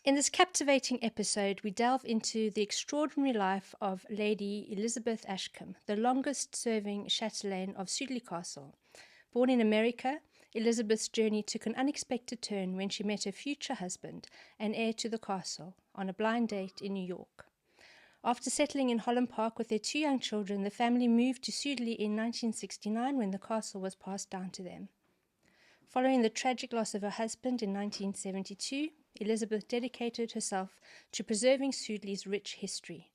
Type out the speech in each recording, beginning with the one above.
In this captivating episode, we delve into the extraordinary life of Lady Elizabeth Ashcombe, the longest-serving Chatelaine of Sudeley Castle. Born in America, Elizabeth's journey took an unexpected turn when she met her future husband and heir to the castle on a blind date in New York. After settling in Holland Park with their 2 young children, the family moved to Sudeley in 1969 when the castle was passed down to them. Following the tragic loss of her husband in 1972, Elizabeth dedicated herself to preserving Sudeley's rich history.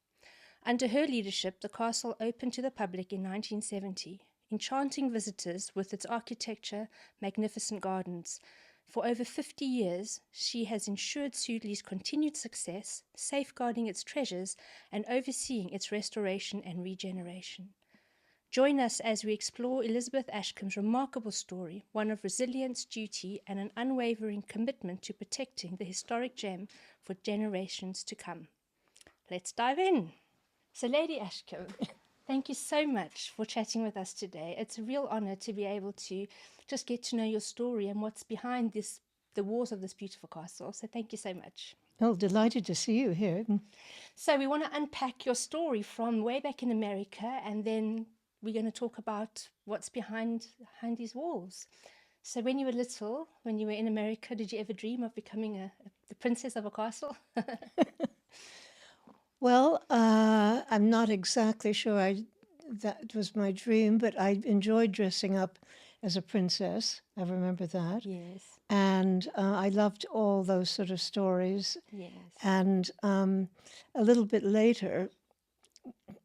Under her leadership, the castle opened to the public in 1970, enchanting visitors with its architecture, magnificent gardens. For over 50 years, she has ensured Sudeley's continued success, safeguarding its treasures and overseeing its restoration and regeneration. Join us as we explore Elizabeth Ashcombe's remarkable story, one of resilience, duty, and an unwavering commitment to protecting the historic gem for generations to come. Let's dive in. So, Lady Ashcombe, thank you so much for chatting with us today. It's a real honor to be able to just get to know your story and what's behind the walls of this beautiful castle. So thank you so much. Well, delighted to see you here. So we want to unpack your story from way back in America, and then we're going to talk about what's behind these walls. So when you were little, when you were in America, did you ever dream of becoming the princess of a castle? Well, I'm not exactly sure that was my dream, but I enjoyed dressing up as a princess. I remember that. Yes. And I loved all those sort of stories. Yes. And a little bit later,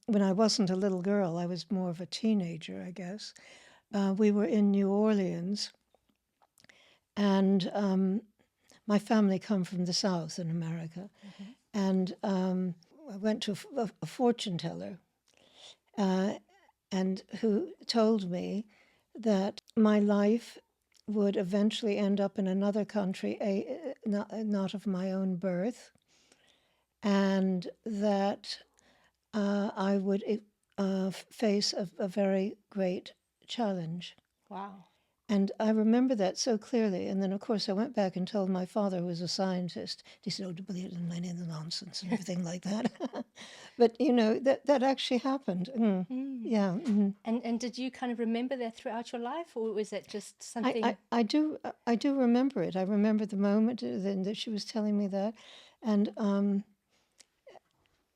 when I wasn't a little girl, I was more of a teenager, I guess. We were in New Orleans, and my family come from the South in America. Mm-hmm. And I went to a fortune teller, and who told me that my life would eventually end up in another country, not of my own birth, and that I would face a very great challenge. Wow. And I remember that so clearly. And then, of course, I went back and told my father, who was a scientist. He said, "Oh, to believe in any of the nonsense and everything like that." But, that actually happened. Yeah. And did you kind of remember that throughout your life, or was it just something? I do remember it. I remember the moment then that she was telling me that.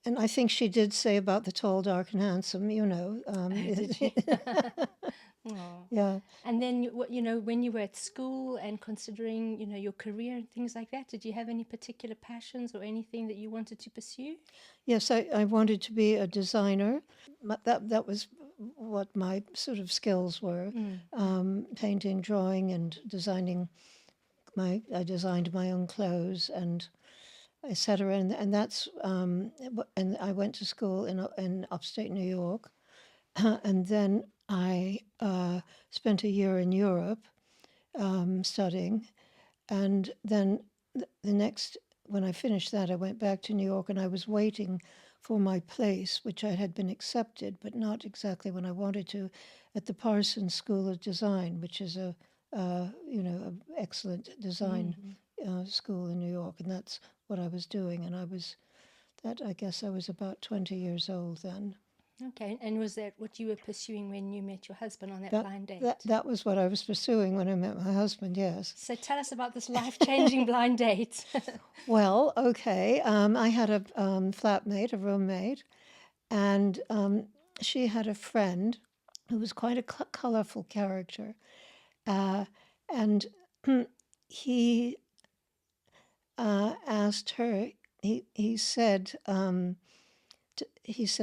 And I think she did say about the tall, dark, and handsome, Did she? Oh. Yeah. And then, when you were at school and considering, your career and things like that, did you have any particular passions or anything that you wanted to pursue? Yes, I wanted to be a designer. That was what my sort of skills were, painting, drawing, and designing. I designed my own clothes and etc. And that's and I went to school in upstate New York, and then I spent a year in Europe studying, and then the next, when I finished that, I went back to New York, and I was waiting for my place, which I had been accepted, but not exactly when I wanted to, at the Parsons School of Design, which is a excellent design school in New York, and that's what I was doing. And I guess I was about 20 years old then. Okay, and was that what you were pursuing when you met your husband on that blind date? That was what I was pursuing when I met my husband, yes. So tell us about this life-changing blind date. Well, okay. I had a flatmate, a roommate, and she had a friend who was quite a colorful character. And he asked her, he said,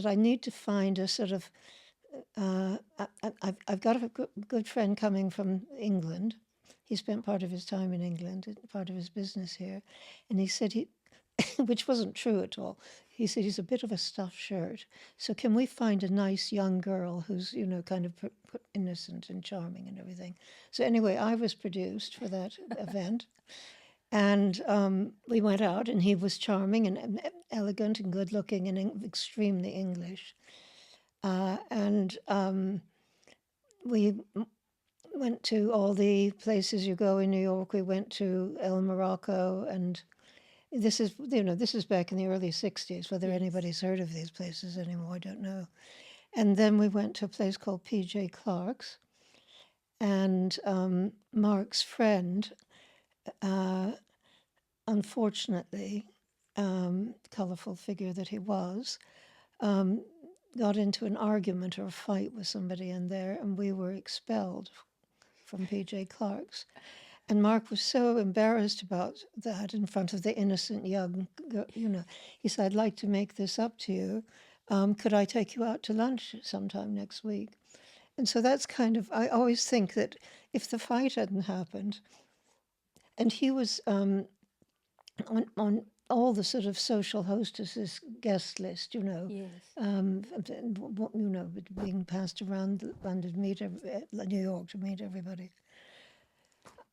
I need to find a sort of, I've got a good friend coming from England. He spent part of his time in England, part of his business here. And he said which wasn't true at all. He said he's a bit of a stuffed shirt. So can we find a nice young girl who's, kind of innocent and charming and everything? So anyway, I was produced for that event. And we went out, and he was charming and elegant and good-looking and extremely English. And we went to all the places you go in New York. We went to El Morocco and This is, this is back in the early 60s. Whether Yes. anybody's heard of these places anymore, I don't know. And then we went to a place called P.J. Clark's, and Mark's friend, uh, unfortunately, colourful figure that he was, got into an argument or a fight with somebody in there, and we were expelled from P.J. Clark's. And Mark was so embarrassed about that in front of the innocent young, he said, "I'd like to make this up to you. Could I take you out to lunch sometime next week?" And so that's kind of, I always think that if the fight hadn't happened, and he was on all the sort of social hostesses guest list, Yes. being passed around London, New York to meet everybody.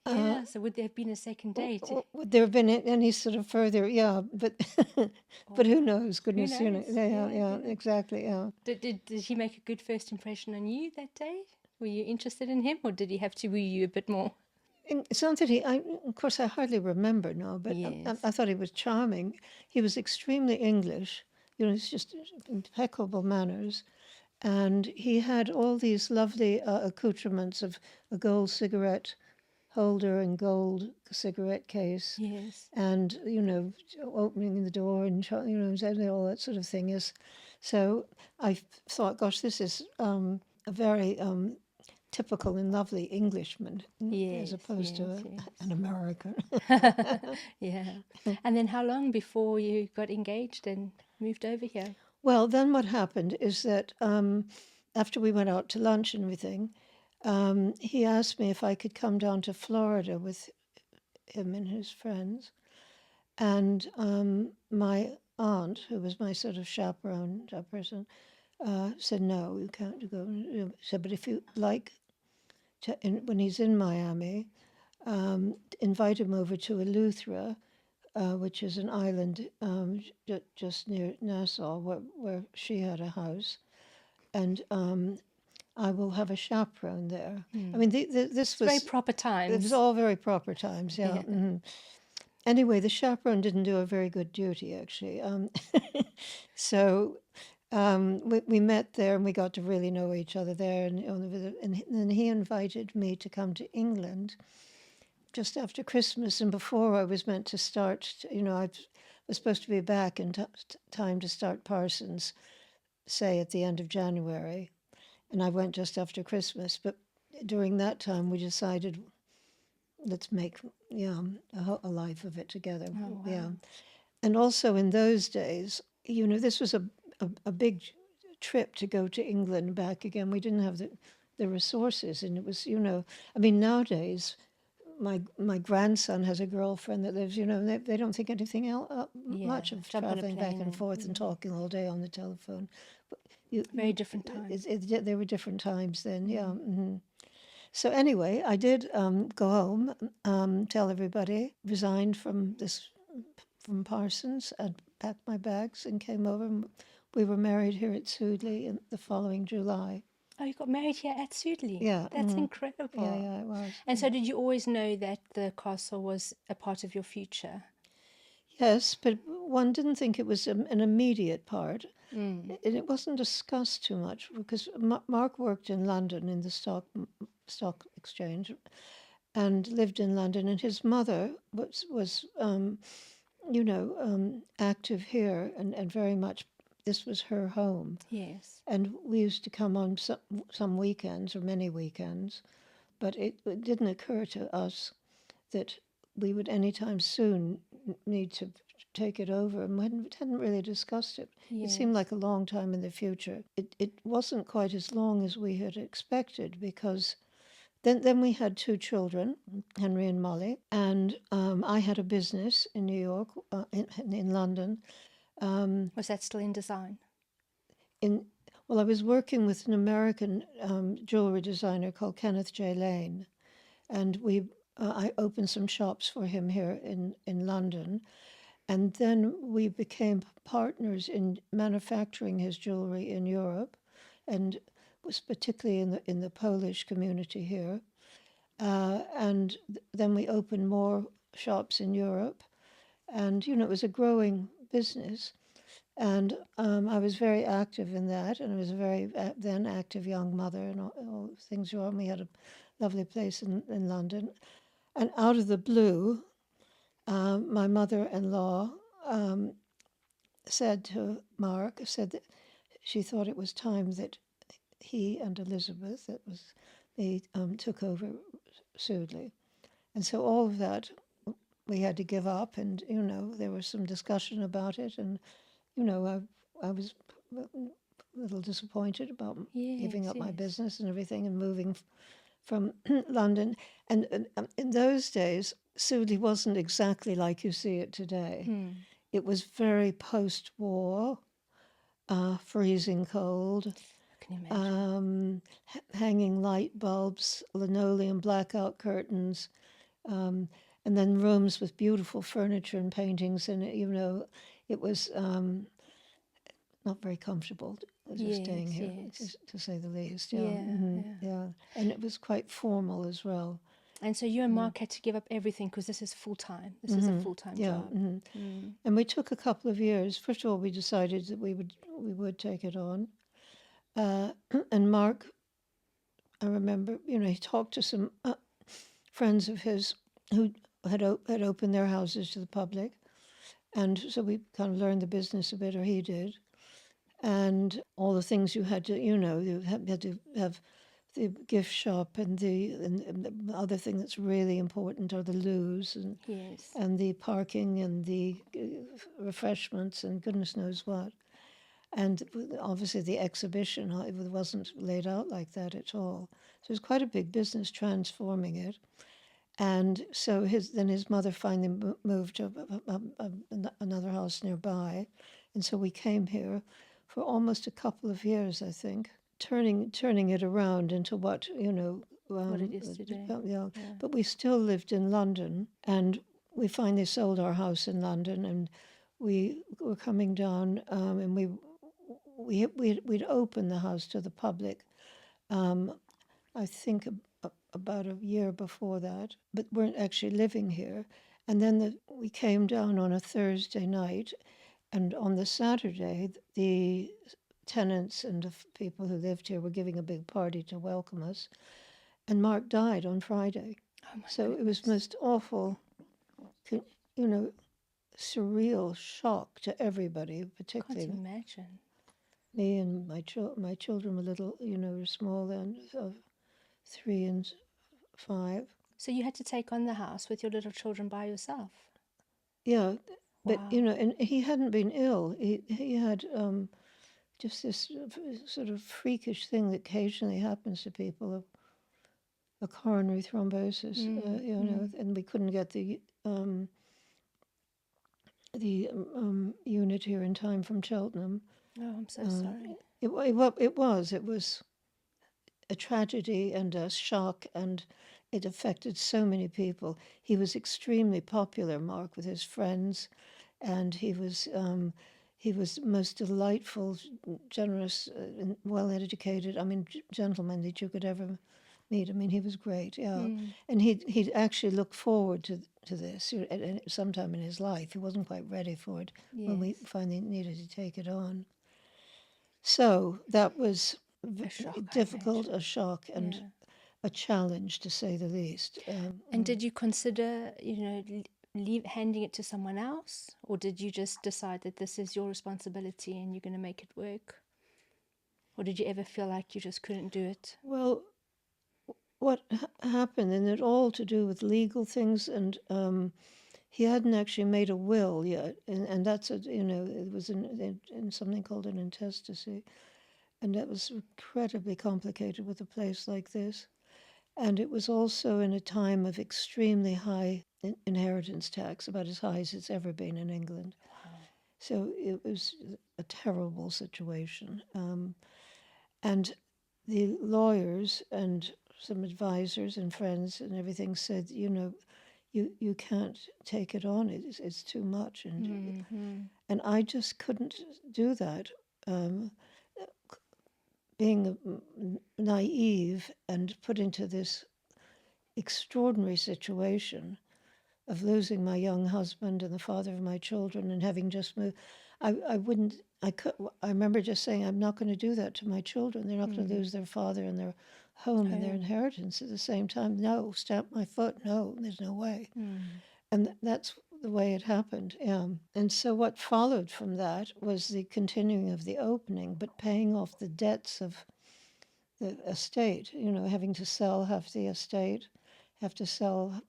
Yeah. So would there have been a second date? Would there have been any sort of further? Yeah, but but who knows? Who Goodness, knows? yeah, exactly, yeah. Did he make a good first impression on you that day? Were you interested in him, or did he have to woo you a bit more? And it's not that of course, I hardly remember now, but Yes. I thought he was charming. He was extremely English. It's just impeccable manners. And he had all these lovely accoutrements of a gold cigarette holder and gold cigarette case, Yes. and opening the door and all that sort of thing is. So I thought, gosh, this is a very typical and lovely Englishman, as Yes. opposed Yes. to an American. Yeah. And then how long before you got engaged and moved over here? Well, then what happened is that after we went out to lunch and everything, he asked me if I could come down to Florida with him and his friends. And my aunt, who was my sort of chaperone person, said, "No, you can't go." She said, "But if you like, when he's in Miami, invite him over to Eleuthera, which is an island just near Nassau, where she had a house, and I will have a chaperone there." I mean, this It's very was proper it was times. all very proper times, yeah. Yeah. Anyway, the chaperone didn't do a very good duty, actually. So we met there and we got to really know each other there. And then he invited me to come to England just after Christmas and before I was meant to start. I was supposed to be back in time to start Parsons, say at the end of January. And I went just after Christmas. But during that time, we decided, let's make a life of it together. Oh, wow. Yeah. And also in those days, this was a big trip to go to England and back again. We didn't have the resources, and it was, I mean, nowadays, my grandson has a girlfriend that lives, they don't think anything else, Yeah. much of Jump on a traveling back plane and forth and talking all day on the telephone. But Very different times. there were different times then, yeah. Mm-hmm. So anyway, I did go home, tell everybody, resigned from Parsons. I'd packed my bags and came over. And we were married here at Sudeley in the following July. Oh, you got married here at Sudeley. Yeah. That's incredible. Yeah, it was. And so did you always know that the castle was a part of your future? Yes, but one didn't think it was an immediate part. It wasn't discussed too much because Mark worked in London in the stock exchange and lived in London, and his mother was active here and very much. This was her home. Yes. And we used to come on some weekends or many weekends, but it didn't occur to us that we would anytime soon need to take it over, and we hadn't really discussed it. It seemed Yes. like a long time in the future. It wasn't quite as long as we had expected because then we had two children, Henry and Molly, and I had a business in New York, in London. Was that still in design? Well, I was working with an American jewelry designer called Kenneth J. Lane, and I opened some shops for him here in London, and then we became partners in manufacturing his jewelry in Europe, and was particularly in the Polish community here. And then we opened more shops in Europe, And, it was a growing business. And I was very active in that, and I was a very then active young mother, and all things were on. We had a lovely place in London. And out of the blue, my mother-in-law said that she thought it was time that he and Elizabeth, that was me, took over Sudeley. And so all of that we had to give up, and there was some discussion about it, and I was a little disappointed about giving Yes, up my yes. business and everything and moving from London. And in those days, Sudeley wasn't exactly like you see it today. It was very post-war, freezing cold, I can imagine. hanging light bulbs, linoleum blackout curtains, and then rooms with beautiful furniture and paintings in it. It was not very comfortable just staying Yes, here, yes. to say the least. Yeah, Yeah, yeah. yeah, and it was quite formal as well. And so you and Mark had to give up everything because this is full time. This is a full time Yeah, job. and we took a couple of years. First of all, we decided that we would take it on, and Mark, I remember, he talked to some friends of his who had opened their houses to the public, and so we kind of learned the business a bit, or he did, and all the things you had to, you had to have the gift shop, and the other thing that's really important are the loos, Yes. and the parking, and the refreshments, and goodness knows what. And obviously the exhibition, it wasn't laid out like that at all. So it was quite a big business transforming it. And so his mother finally moved to another house nearby, and so we came here for almost a couple of years, I think, turning it around into what What it is today. yeah. Yeah. But we still lived in London, and we finally sold our house in London, and we were coming down, and we'd opened the house to the public. I think about a year before that, but weren't actually living here. And then we came down on a Thursday night, and on the Saturday, the tenants and the people who lived here were giving a big party to welcome us. And Mark died on Friday. Oh my So it was goodness. most awful, you know, surreal shock to everybody, Can't particularly imagine. me, and my children were little, were small then, 3 and 5. So you had to take on the house with your little children by yourself. Yeah, but Wow. and he hadn't been ill. He had just this sort of freakish thing that occasionally happens to people, a coronary thrombosis, and we couldn't get the unit here in time from Cheltenham. Oh, I'm so sorry. It was a tragedy and a shock, and it affected so many people. He was extremely popular, Mark, with his friends, and he was most delightful, generous, and well educated. I mean, gentleman that you could ever meet. I mean, he was great. Yeah, and he'd actually look forward to this at sometime in his life. He wasn't quite ready for it when we Yes. finally needed to take it on. So that was A shock, I difficult, imagine. a shock, and Yeah. a challenge, to say the least. And did you consider, handing it to someone else? Or did you just decide that this is your responsibility and you're going to make it work? Or did you ever feel like you just couldn't do it? Well, what happened, and it all to do with legal things, and he hadn't actually made a will yet, and that's it was in something called an intestacy, and that was incredibly complicated with a place like this. And it was also in a time of extremely high inheritance tax, about as high as it's ever been in England. So it was a terrible situation. And the lawyers and some advisors and friends and everything said, you can't take it on. It's too much. And I just couldn't do that. Being naive and put into this extraordinary situation, of losing my young husband and the father of my children and having just moved. I wouldn't, I could, I remember just saying, I'm not going to do that to my children. They're not going to lose their father and their home and their inheritance at the same time. No, stamp my foot. No, there's no way. And that's the way it happened. Yeah. And so what followed from that was the continuing of the opening, but paying off the debts of the estate, having to sell half the estate, have to sell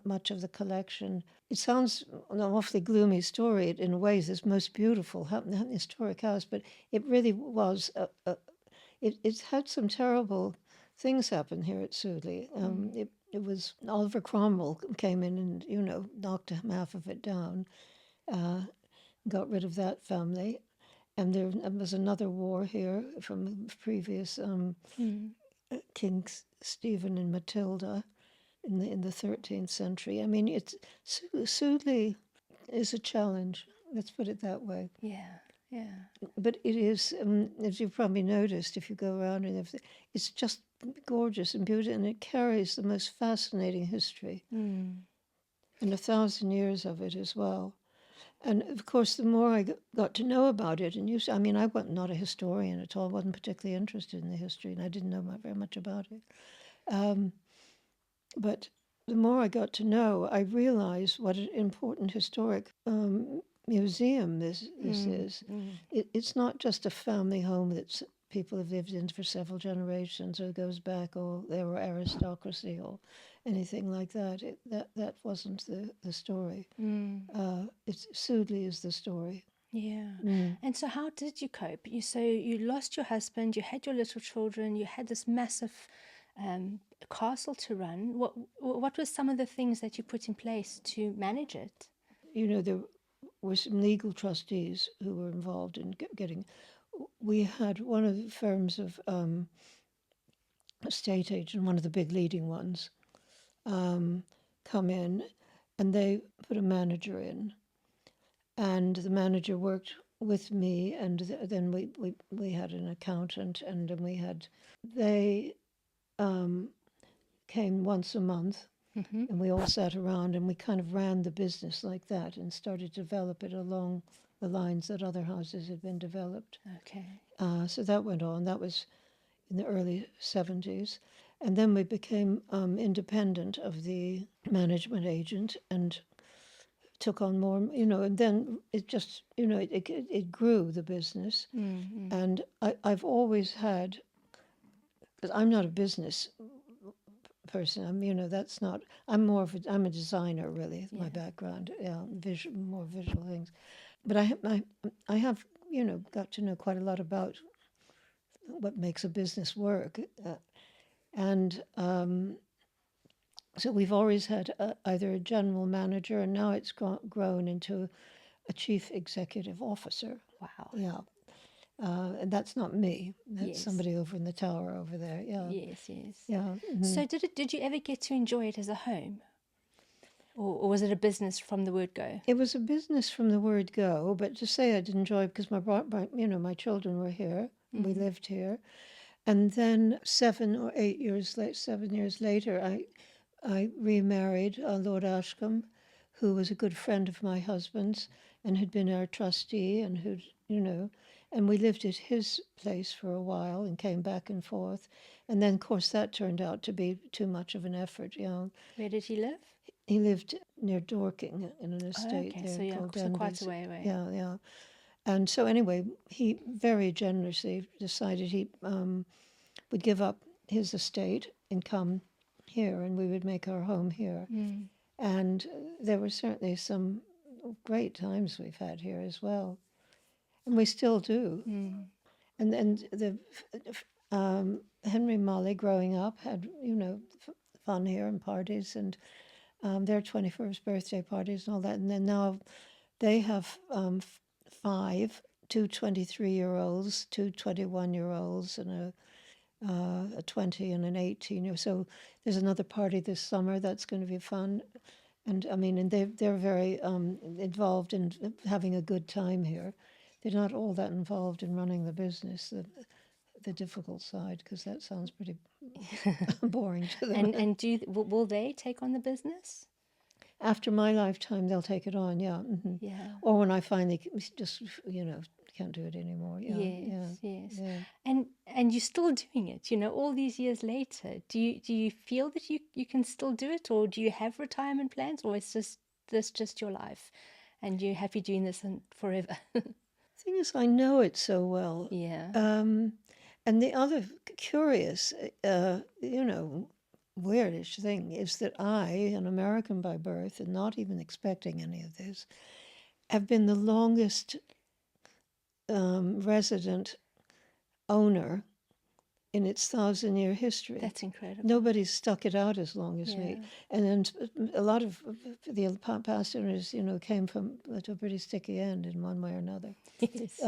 much of the collection. It sounds an awfully gloomy story. In ways, it's most beautiful historic house, but it really was. It's had some terrible things happen here at Sudeley. It was Oliver Cromwell came in and knocked half of it down, got rid of that family, and there was another war here from previous Kings Stephen and Matilda in the 13th century. I mean, Sudeley is a challenge. Let's put it that way. Yeah, yeah. But it is, as you've probably noticed, if you go around and everything, it's just gorgeous and beautiful, and it carries the most fascinating history, and 1,000 years of it as well. And of course, the more I got to know about it, and I mean, I was not a historian at all, wasn't particularly interested in the history, and I didn't know very much about it. But the more I got to know, I realized what an important historic museum this is. It's not just a family home that people have lived in for several generations, or goes back, or they were aristocracy, or anything like that. That wasn't the story. It's Sudeley is the story. Yeah. And so how did you cope? You lost your husband, you had your little children, you had this massive castle to run. What were some of the things that you put in place to manage it? There were some legal trustees who were involved in getting. We had one of the firms of estate agent, one of the big leading ones, come in, and they put a manager in, and the manager worked with me, and then we had an accountant, and then they came once a month, and we all sat around and we kind of ran the business like that and started to develop it along the lines that other houses had been developed. Okay. So that went on. That was in the early 70s. And then we became independent of the management agent and took on more, and then it just, it grew, the business. And I've always had, because I'm not a business person. That's not. I'm a designer, really. My background, more visual things. But I have got to know quite a lot about what makes a business work, and so we've always had either a general manager, and now it's grown into a chief executive officer. Wow. Yeah. And that's not me. That's Yes. somebody over in the tower over there. Yeah. Yes, yes. Yeah. So did you ever get to enjoy it as a home? Or was it a business from the word go? It was a business from the word go, but to say I did enjoy it because my children were here, we lived here, and then 7 years later, I remarried Lord Ashcombe, who was a good friend of my husband's and had been our trustee, and and we lived at his place for a while and came back and forth, and then of course that turned out to be too much of an effort. Where did he live? He lived near Dorking in an estate Okay, there called so quite Denbies. a way away. Yeah, yeah. And so anyway, he very generously decided he would give up his estate and come here, and we would make our home here. And there were certainly some great times we've had here as well, and we still do. And the Henry Molly growing up had fun here and parties and their 21st birthday parties and all that. And then now they have 5, 2 23-year-olds, 2 21-year-olds, and a 20 and an 18. So there's another party this summer that's going to be fun. And I mean, and they're very involved in having a good time here. They're not all that involved in running the business, the difficult side, because that sounds pretty boring to them. And will they take on the business? after my lifetime, they'll take it on. Yeah. Yeah. Or when I finally just can't do it anymore. Yeah. Yes, Yeah. yes. Yeah. And you're still doing it, all these years later. Do you feel that you can still do it, or do you have retirement plans, or is this just your life and you're happy doing this and forever? Thing is, I know it so well. Yeah. And the other curious, weirdish thing is that I, an American by birth and not even expecting any of this, have been the longest resident owner in its 1,000-year history. That's incredible. Nobody's stuck it out as long as Yeah. me. And then a lot of the past owners, came from to a pretty sticky end in one way or another. Yes.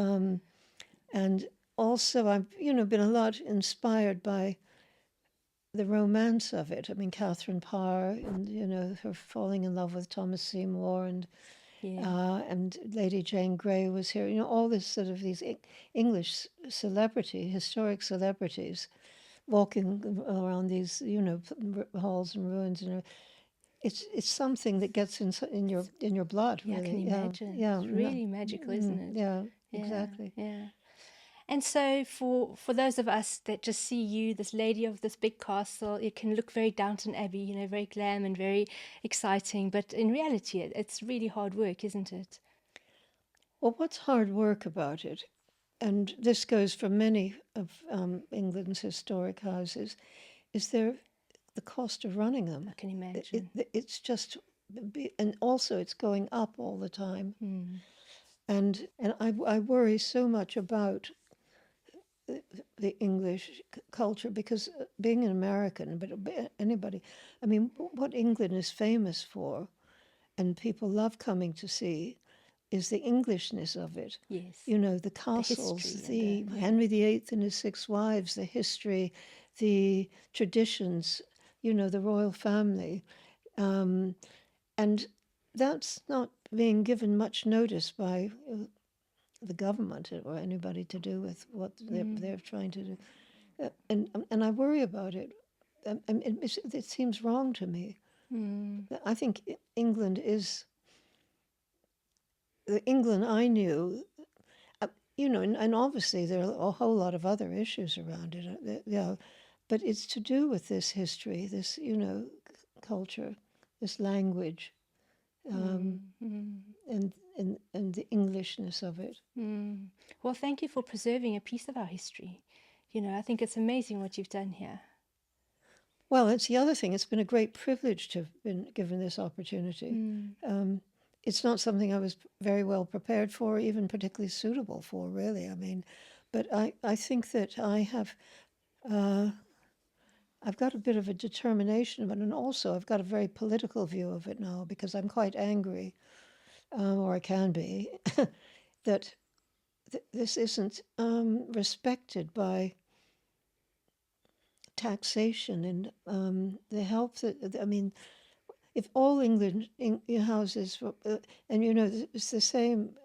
And also, I've been a lot inspired by the romance of it. I mean, Catherine Parr, and her falling in love with Thomas Seymour, and Yeah. and Lady Jane Grey was here. All this sort of these English historic celebrities, walking around these halls and ruins, and it's something that gets in your blood. Yeah, I can Really, imagine. yeah, It's really magical, isn't it? yeah, Yeah. exactly. Yeah. And so for those of us that just see you, this lady of this big castle, it can look very Downton Abbey, very glam and very exciting. But in reality, it's really hard work, isn't it? Well, what's hard work about it, and this goes for many of England's historic houses, is the cost of running them. I can imagine. It's just, and also it's going up all the time. And I worry so much about the English culture, because being an American, but anybody, I mean, what England is famous for, and people love coming to see, is the Englishness of it. Yes. The castles, history the Henry VIII and his 6 wives, the history, the traditions, the royal family. And that's not being given much notice by the government or anybody to do with what they're trying to do. And I worry about it. It seems wrong to me. I think England is the England I knew, and obviously there are a whole lot of other issues around it. Yeah, but it's to do with this history, this culture, this language, and the Englishness of it. Well, thank you for preserving a piece of our history. I think it's amazing what you've done here. Well, it's the other thing. It's been a great privilege to have been given this opportunity. It's not something I was very well prepared for, even particularly suitable for, really. I mean, but I think that I've got a bit of a determination, but and also I've got a very political view of it now, because I'm quite angry, or I can be, that this isn't respected by taxation and the help that, I mean, if all England houses, and it's the same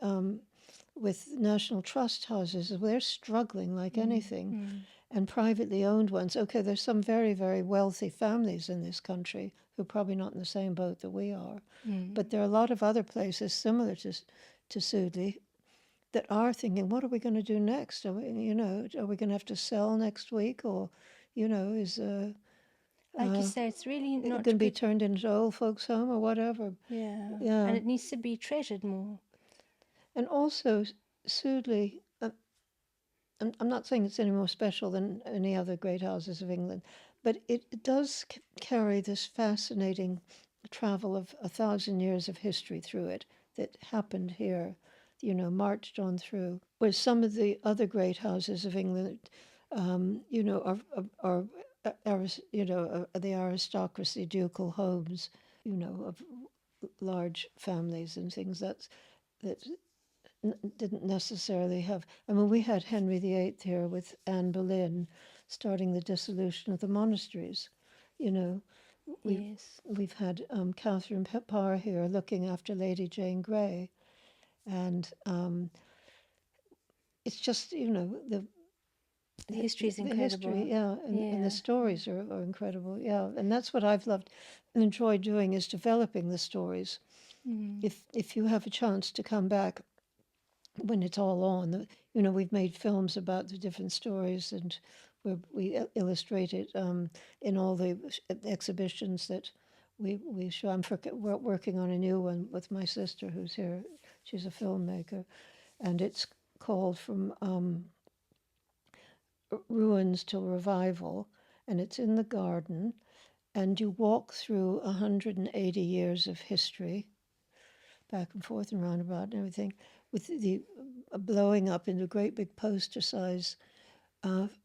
with National Trust houses, they're struggling like anything, and privately owned ones. Okay, there's some very, very wealthy families in this country who are probably not in the same boat that we are, but there are a lot of other places similar to Sudeley that are thinking, what are we going to do next? Are we going to have to sell next week, or is like you say, it's really not going to be turned into old folks' home or whatever. Yeah. Yeah. And it needs to be treasured more. And also, Sudeley, I'm not saying it's any more special than any other great houses of England, but it does carry this fascinating travel of 1,000 years of history through it that happened here, marched on through. Where some of the other great houses of England, are the aristocracy, ducal homes, of large families and things that didn't necessarily have. I mean, we had Henry VIII here with Anne Boleyn starting the dissolution of the monasteries. We've had Catherine Parr here looking after Lady Jane Grey, and it's just The history is the incredible. history, yeah, and the stories are incredible, yeah. And that's what I've loved and enjoyed doing, is developing the stories. If you have a chance to come back when it's all on, we've made films about the different stories, and we illustrate it in all the exhibitions that we show. We're working on a new one with my sister who's here. She's a filmmaker, and it's called From Ruins to Revival, and it's in the garden, and you walk through 180 years of history, back and forth and roundabout and everything, with the blowing up into great big poster size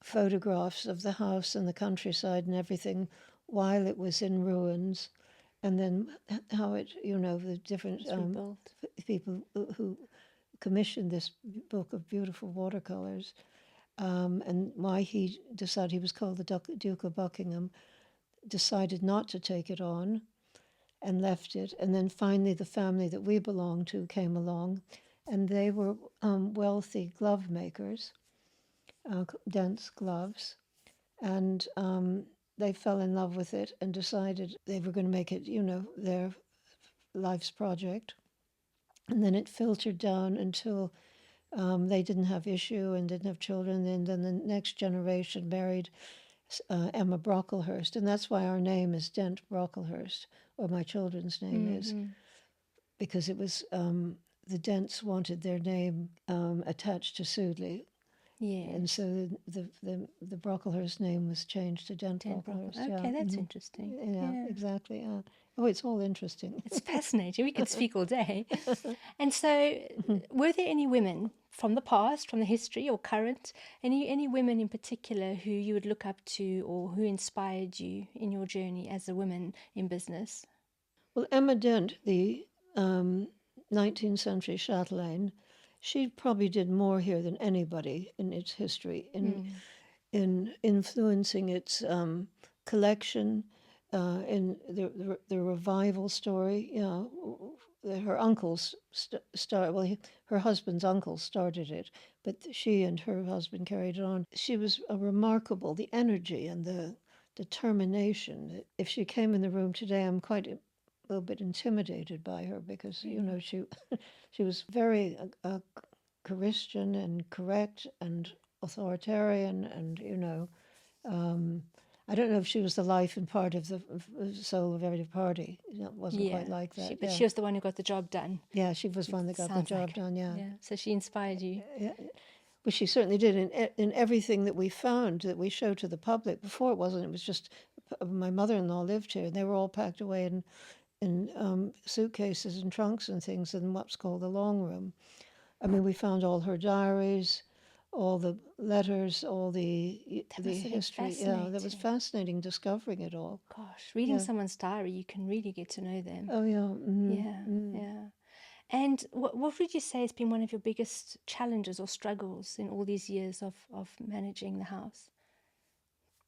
photographs of the house and the countryside and everything while it was in ruins, and then how it, the different people who commissioned this book of beautiful watercolors, and why he decided, he was called the Duke of Buckingham, decided not to take it on and left it. And then finally the family that we belonged to came along, and they were wealthy glove makers, dense gloves, and they fell in love with it and decided they were going to make it, their life's project. And then it filtered down until they didn't have issue and didn't have children. And then the next generation married Emma Brocklehurst, and that's why our name is Dent Brocklehurst, or my children's name is, because it was the Dents wanted their name attached to Sudeley. Yeah. And so the Brocklehurst name was changed to Dent Brocklehurst. Okay, that's interesting. Yeah, exactly. Yeah. Oh, it's all interesting. It's fascinating. We could speak all day. And so, were there any women from the past, from the history or current, any women in particular who you would look up to or who inspired you in your journey as a woman in business? Well, Emma Dent, the 19th century Chatelaine, she probably did more here than anybody in its history in influencing its collection, in the revival story. Her uncles her husband's uncle started it, but she and her husband carried it on. She was remarkable, the energy and the determination. If she came in the room today, I'm quite a little bit intimidated by her, because she was very Christian and correct and authoritarian, and I don't know if she was the life and part of the soul of every party. It wasn't quite like that. But she was the one who got the job done. Yeah, she was one that got the job done. Yeah. So she inspired you. Well, she certainly did in everything that we found, that we showed to the public. Before it wasn't. It was just my mother-in-law lived here, and they were all packed away in suitcases and trunks and things in what's called the long room. I mean, we found all her diaries, all the letters, all the history. Yeah, that was fascinating discovering it all. Gosh, reading someone's diary, you can really get to know them. Oh, yeah. Yeah. And what would you say has been one of your biggest challenges or struggles in all these years of managing the house?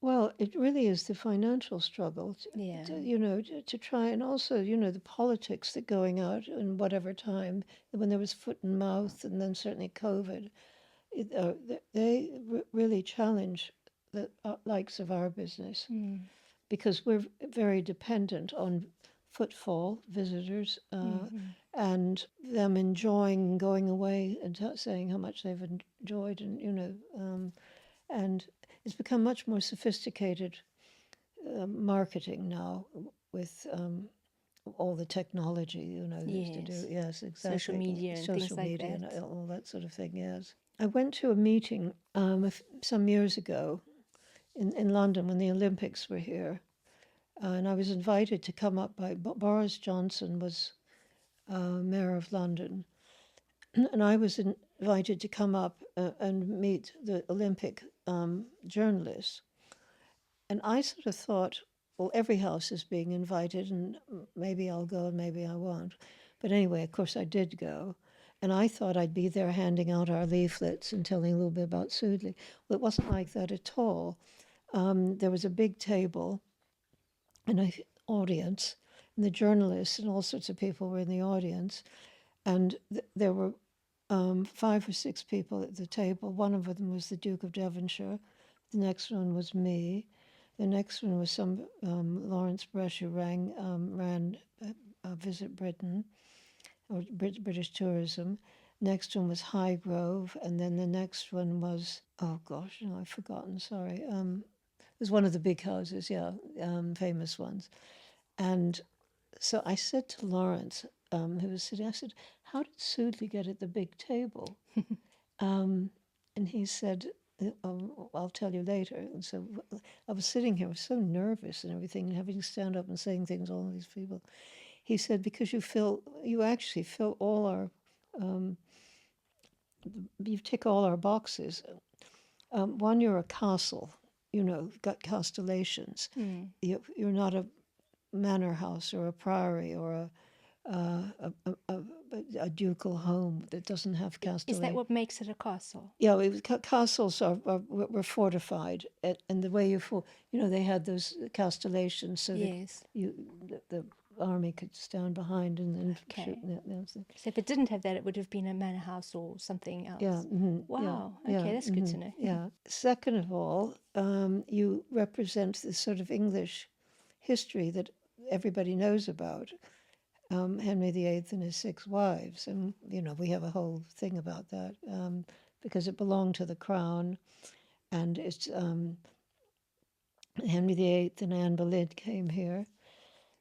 Well, it really is the financial struggle, to try, and also, the politics that going out in whatever time, when there was foot and mouth, and then certainly COVID, they really challenge the likes of our business, because we're very dependent on footfall, visitors, and them enjoying going away and saying how much they've enjoyed, and and it's become much more sophisticated marketing now with all the technology, used to do. Yes, exactly. Social media and things like that. And all that sort of thing, yes. I went to a meeting some years ago in London when the Olympics were here, and I was invited to come up by Boris Johnson was Mayor of London, and I was invited to come up and meet the Olympic journalists. And I sort of thought, well, every house is being invited, and maybe I'll go and maybe I won't. But anyway, of course, I did go. And I thought I'd be there handing out our leaflets and telling a little bit about Sudeley. Well, it wasn't like that at all. There was a big table and an audience, and the journalists and all sorts of people were in the audience. And there were 5 or 6 people at the table. One of them was the Duke of Devonshire, The next one was me. The next one was some Lawrence Brush who ran Visit Britain, or British Tourism. Next one was Highgrove, and then the next one was, oh gosh, no, I've forgotten, sorry. It was one of the big houses, yeah, famous ones. And so I said to Lawrence, who was sitting, I said, how did Sudeley get at the big table? And he said, I'll tell you later. And so I was sitting here, I was so nervous and everything, and having to stand up and saying things to all these people. He said, because you actually fill all our, you tick all our boxes. One, you're a castle, you've got constellations. You're not a manor house or a priory or a ducal home that doesn't have castellations. Is that what makes it a castle? Yeah, castles were fortified, and the way they had those castellations so yes. that the army could stand behind and okay. shoot. So if it didn't have that, it would have been a manor house or something else. Yeah. Wow. Yeah, okay, that's good to know. Yeah. Second of all, you represent the sort of English history that everybody knows about. Henry VIII and his 6 wives, and we have a whole thing about that because it belonged to the crown, and it's Henry VIII and Anne Boleyn came here,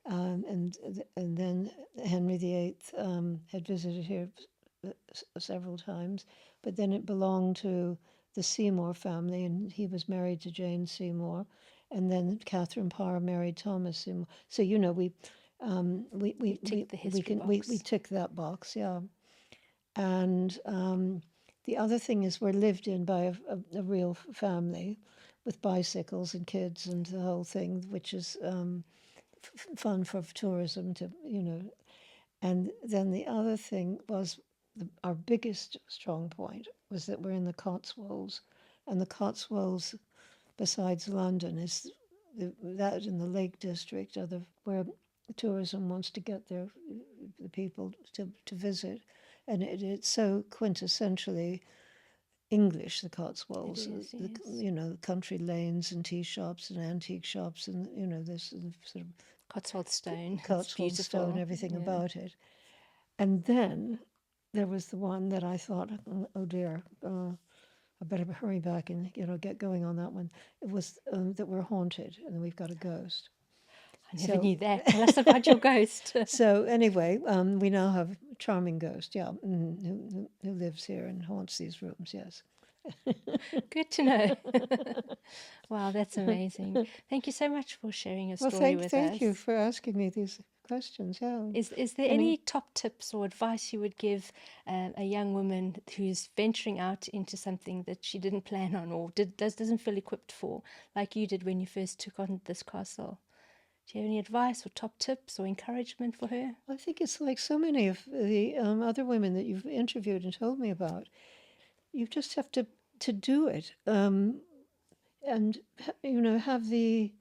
and then Henry VIII had visited here several times, but then it belonged to the Seymour family, and he was married to Jane Seymour, and then Catherine Parr married Thomas Seymour. So we tick that box, yeah. And the other thing is we're lived in by a real family with bicycles and kids and the whole thing, which is fun for tourism to. And then the other thing was our biggest strong point was that we're in the Cotswolds, and the Cotswolds, besides London, is that in the Lake District, where tourism wants to get the people to visit, and it's so quintessentially English, the Cotswolds. It is, yes. Country lanes and tea shops and antique shops, and this sort of Cotswold stone, Cotswold stone, everything about it. And then there was the one that I thought, oh dear, I better hurry back and get going on that one. It was that we're haunted and we've got a ghost. I never knew that. Tell us about your ghost. So anyway, we now have a charming ghost, who lives here and haunts these rooms, yes. Good to know. Wow, that's amazing. Thank you so much for sharing your story with us. Thank you for asking me these questions, yeah. Is there any top tips or advice you would give a young woman who's venturing out into something that she didn't plan on or doesn't feel equipped for, like you did when you first took on this castle? Do you have any advice or top tips or encouragement for her? I think it's like so many of the other women that you've interviewed and told me about. You just have to do it, and have the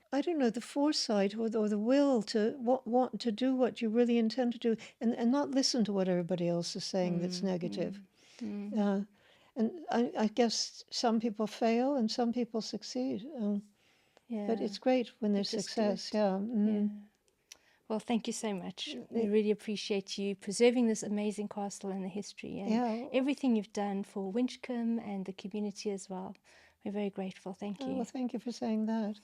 foresight or the will to want to do what you really intend to do, and not listen to what everybody else is saying that's negative. And I guess some people fail and some people succeed. But it's great when there's success. Yeah. Well, thank you so much. We really appreciate you preserving this amazing castle and the history and everything you've done for Winchcombe and the community as well. We're very grateful. Thank you. Well, thank you for saying that.